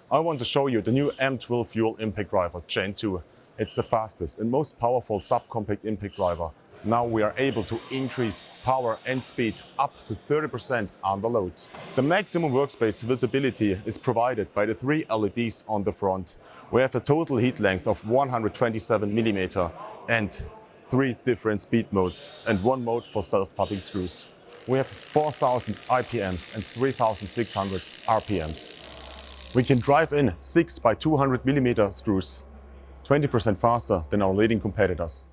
I want to show you the new M12 FUEL Impact Driver Gen 2. It's the fastest and most powerful subcompact impact driver. Now we are able to increase power and speed up to 30% under load. The maximum workspace visibility is provided by the 3 LEDs on the front. We have a total heat length of 127 mm and 3 different speed modes and 1 mode for self-tapping screws. We have 4000 IPMs and 3600 RPMs. We can drive in 6 by 200 mm screws, 20% faster than our leading competitors.